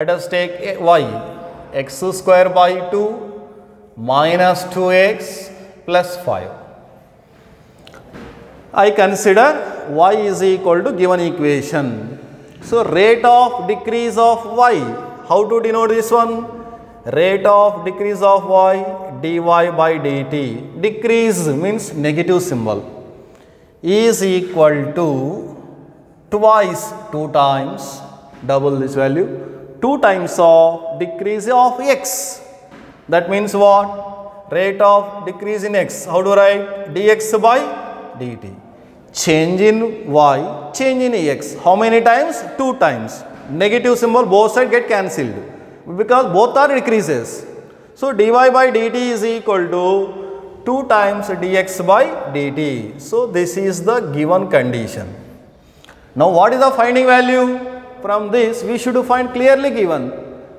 Let us take y, x square by 2 minus 2x plus 5. I consider y is equal to given equation. So, rate of decrease of y, how to denote this one? Rate of decrease of y, dy by dt. Decrease means negative symbol, is equal to twice, 2 times, double this value, 2 times of decrease of x. That means what? Rate of decrease in x. How to write? Dx by dt. Change in y, change in x. How many times? 2 times. Negative symbol, both sides get cancelled because both are decreases. So, dy by dt is equal to 2 times dx by dt. So, this is the given condition. Now, what is the finding value? From this, we should find clearly given,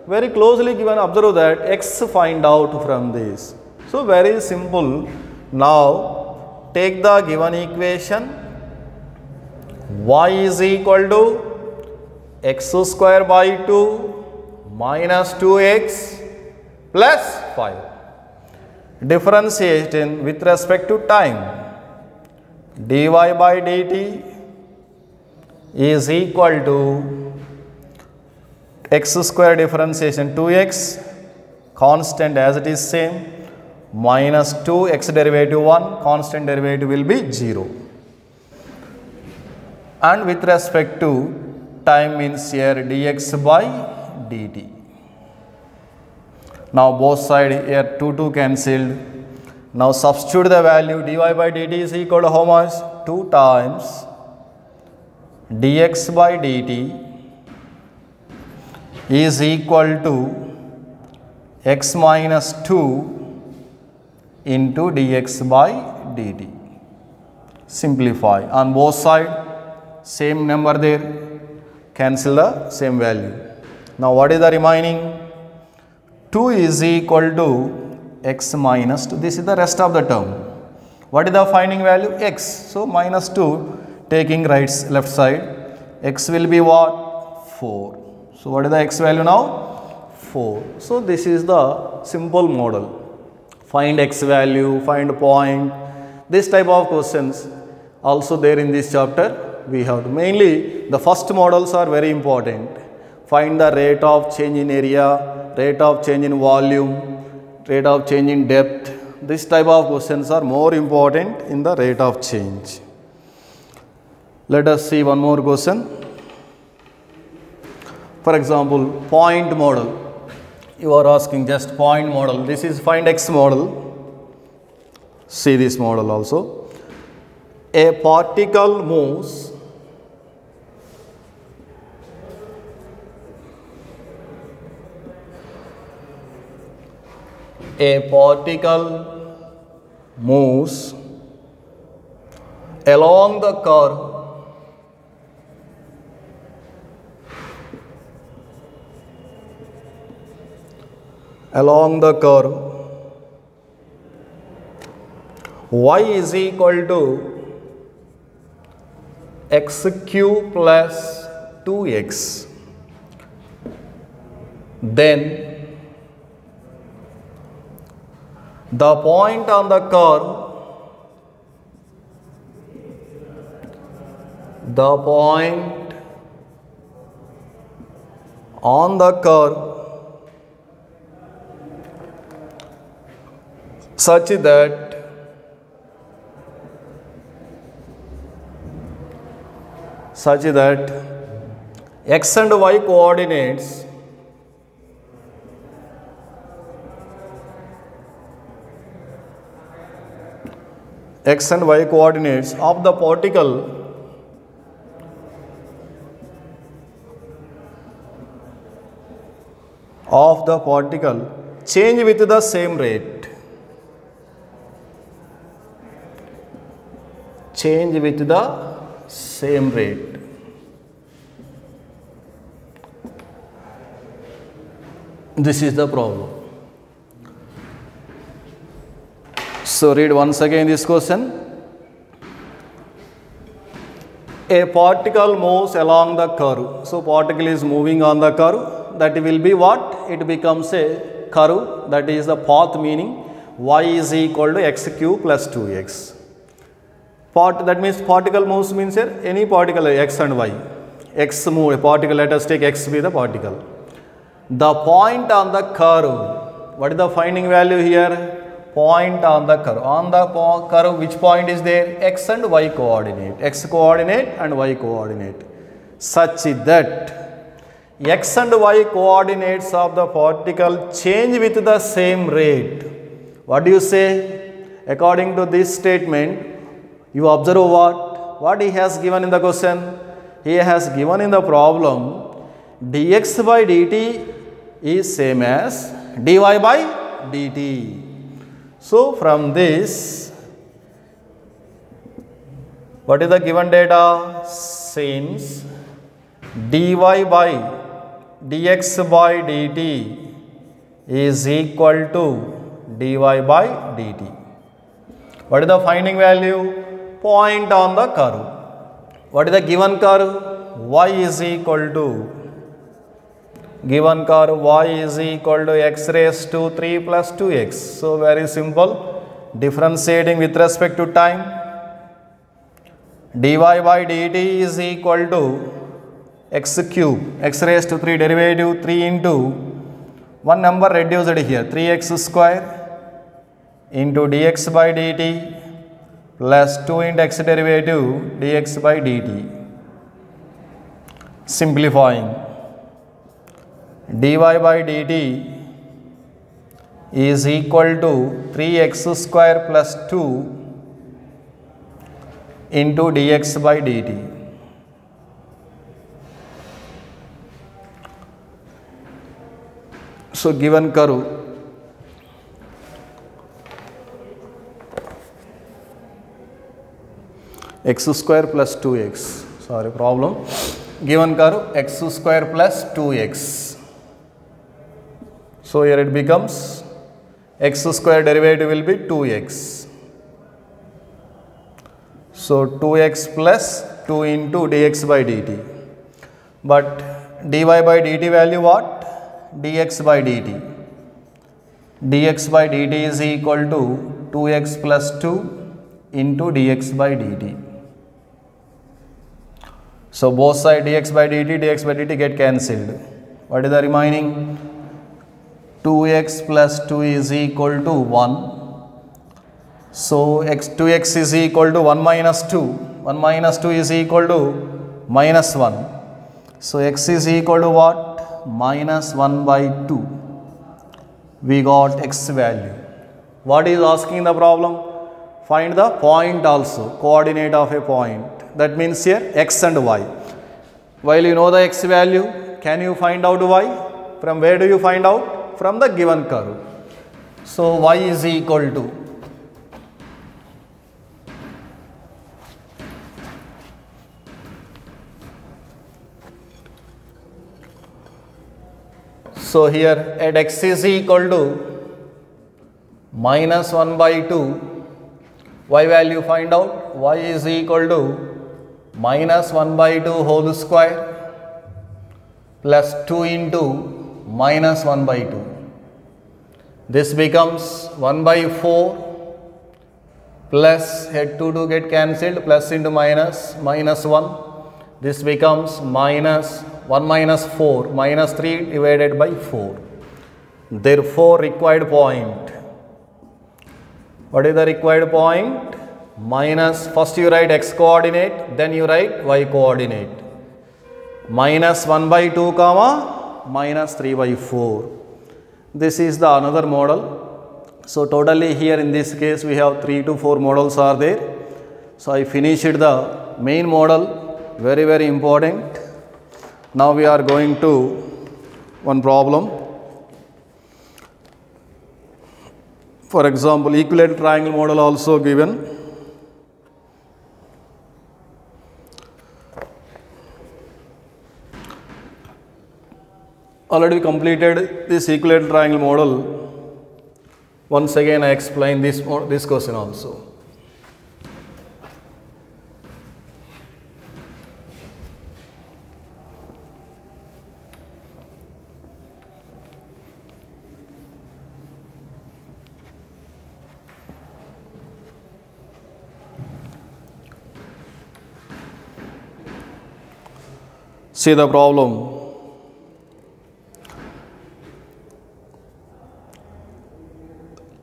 very closely given. Observe that x find out from this. So, very simple. Now, take the given equation. Y is equal to x square by 2 minus 2x plus 5. Differentiation with respect to time. Dy by dt is equal to x square differentiation 2x, constant as it is same, minus 2 x derivative 1, constant derivative will be 0. And with respect to time means here dx by dt. Now both sides here 2 cancelled. Now substitute the value. Dy by dt is equal to how much? 2 times dx by dt is equal to x minus 2 into dx by dt. Simplify on both sides. Same number there, cancel the same value. Now what is the remaining? 2 is equal to x minus 2. This is the rest of the term. What is the finding value? X. So minus 2, taking left side, x will be what? 4. So what is the x value now? 4. So this is the simple model. Find x value, find point. This type of questions also there in this chapter. We have to, mainly the first models are very important. Find the rate of change in area, rate of change in volume, rate of change in depth. This type of questions are more important in the rate of change. Let us see one more question. For example, point model. You are asking just point model. This is find x model. See this model also. A particle moves along the curve y is equal to x cube plus 2x. Then the point on the curve, such that x and y coordinates of the particle change with the same rate. This is the problem. So read once again this question. A particle moves along the curve. So particle is moving on the curve. that will be what? It becomes a curve, that is the path, meaning y is equal to x cube plus 2x. That means particle moves means here any particle x and y. X move a particle, let us take x be the particle. The point on the curve, what is the finding value here? Point on the curve. On the curve, which point is there? X and y coordinate. X coordinate and y coordinate. Such that x and y coordinates of the particle change with the same rate. What do you say? According to this statement, you observe what? What he has given in the question? He has given in the problem dx by dt is same as dy by dt. So from this, what is the given data? Since dy by dx by dt is equal to dy by dt. What is the finding value? Point on the curve. What is the given curve? Y is equal to, given curve y is equal to x raised to 3 plus 2x. So very simple, differentiating with respect to time, dy by dt is equal to x cube, x raised to 3 derivative 3 into one number reduced here, 3x square into dx by dt plus 2 into x derivative dx by dt. Simplifying, dy by dt is equal to 3x square plus 2 into dx by dt. So given curve, x square plus 2x, sorry problem, given curve x square plus 2x. So here it becomes x square derivative will be 2x. So 2x plus 2 into dx by dt. But dy by dt value what? Dx by dt. Dx by dt is equal to 2x plus 2 into dx by dt. So both sides dx by dt get cancelled. What is the remaining? 2x plus 2 is equal to 1. So 2x is equal to 1 minus 2. 1 minus 2 is equal to minus 1. So x is equal to what? Minus 1 by 2. We got x value. What is asking the problem? Find the point also, coordinate of a point. That means here x and y. While you know the x value, can you find out y? From where do you find out? From the given curve. So y is equal to, so here at x is equal to minus 1 by 2, y value find out? Y is equal to minus 1 by 2 whole square plus 2 into minus 1 by 2. This becomes 1 by 4 plus head 2 get cancelled, plus into minus, minus 1. This becomes minus 1 minus 4, minus 3 divided by 4. Therefore, required point. What is the required point? Minus, first you write x coordinate, then you write y coordinate. Minus 1 by 2 comma minus 3 by 4. This is the another model. So totally here in this case we have 3 to 4 models are there. So I finished the main model, very very important. Now we are going to one problem. For example, equilateral triangle model also given. Already completed this equilateral triangle model. Once again I explain this question also. See the problem.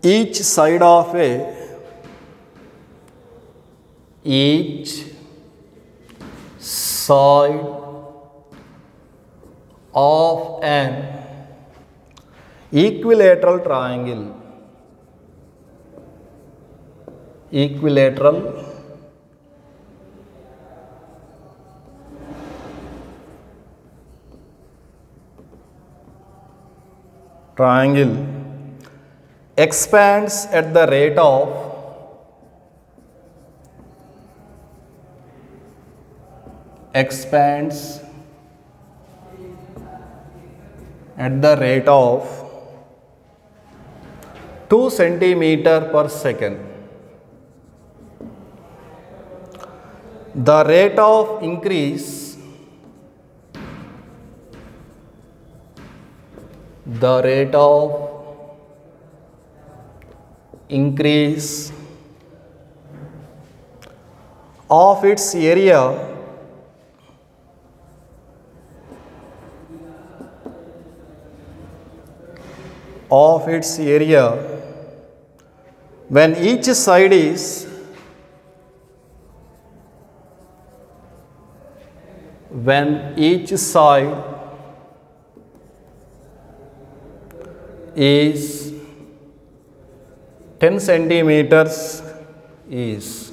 Each side of an equilateral triangle expands at the rate of at the rate of 2 centimeter per second. The rate of increase of its area when each side is is 10 centimeters is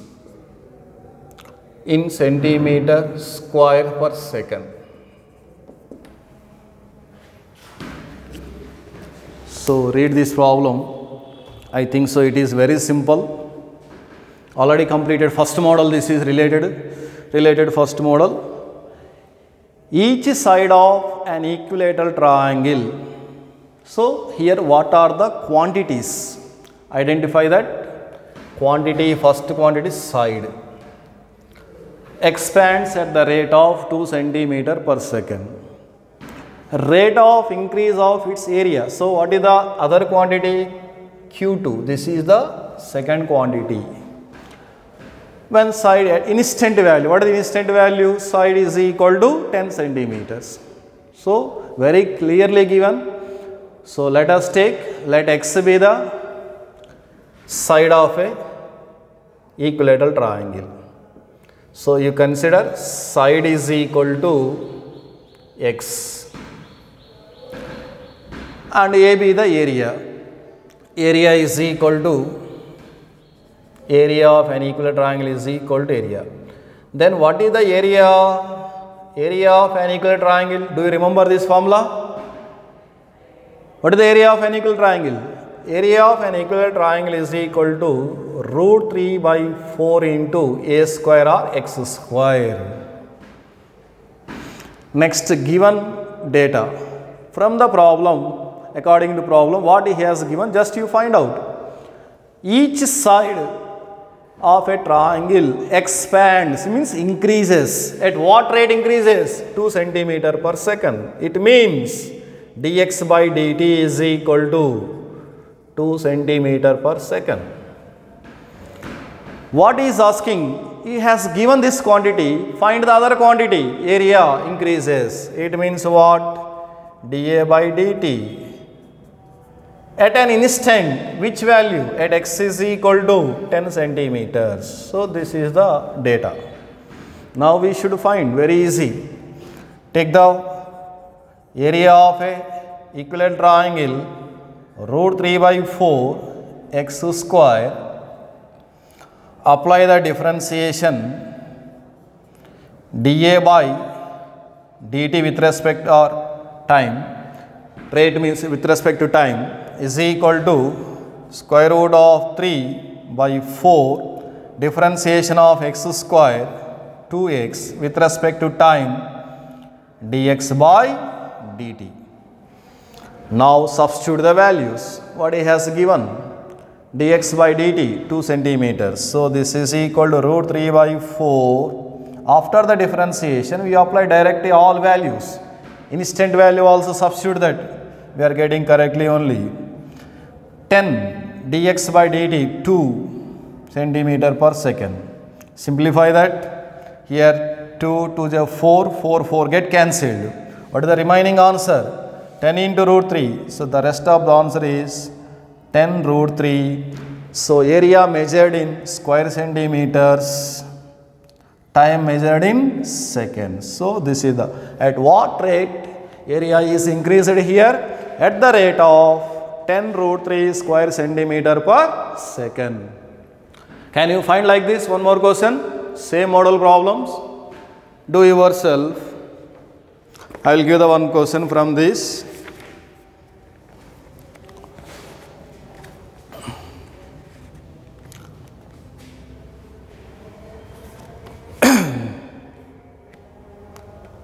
in centimeter square per second. So read this problem. I think so it is very simple. Already completed first model. This is related first model. Each side of an equilateral triangle. So here what are the quantities? Identify that quantity. First quantity side expands at the rate of 2 centimeter per second. Rate of increase of its area. So what is the other quantity? Q2. This is the second quantity. When side at instant value, what is the instant value? Side is equal to 10 centimeters. So very clearly given. So let us let x be the side of a equilateral triangle. So you consider side is equal to x and A be the area. Area is equal to area of an equilateral triangle is equal to area. Then what is the area? Area of an equilateral triangle. Do you remember this formula? What is the area of an equilateral triangle? Area of an equilateral triangle is equal to root 3 by 4 into a square or x square. Next, given data. From the problem, according to problem, what he has given, just you find out. Each side of a triangle expands, means increases. At what rate increases? 2 centimeter per second. It means dx by dt is equal to 2 centimeter per second. What he is asking? He has given this quantity, find the other quantity, area increases. It means what? dA by dt. At an instant, which value? At x is equal to 10 centimeters. So this is the data. Now we should find, very easy. Take the area of a equilateral triangle, root 3 by 4 x square. Apply the differentiation dA by dt with respect to time. Rate means with respect to time is equal to square root of 3 by 4 differentiation of x square 2x with respect to time dx by dt. Now substitute the values. What he has given? dx by dt 2 centimeters. So this is equal to root 3 by 4. After the differentiation, we apply directly all values. Instant value also substitute that. We are getting correctly only 10 dx by dt 2 centimeter per second. Simplify that. Here 2 to the 4, 4, 4 get cancelled. What is the remaining answer? 10 into root 3. So the rest of the answer is 10 root 3. So area measured in square centimeters, time measured in seconds. So this is the, at what rate area is increased here? At the rate of 10 root 3 square centimeter per second. Can you find like this? One more question. Same model problems. Do yourself. I will give the one question from this.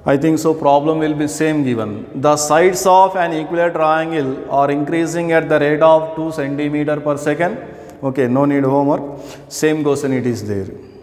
I think so problem will be same given. The sides of an equilateral triangle are increasing at the rate of 2 centimeter per second. Okay, no need homework. Same question it is there.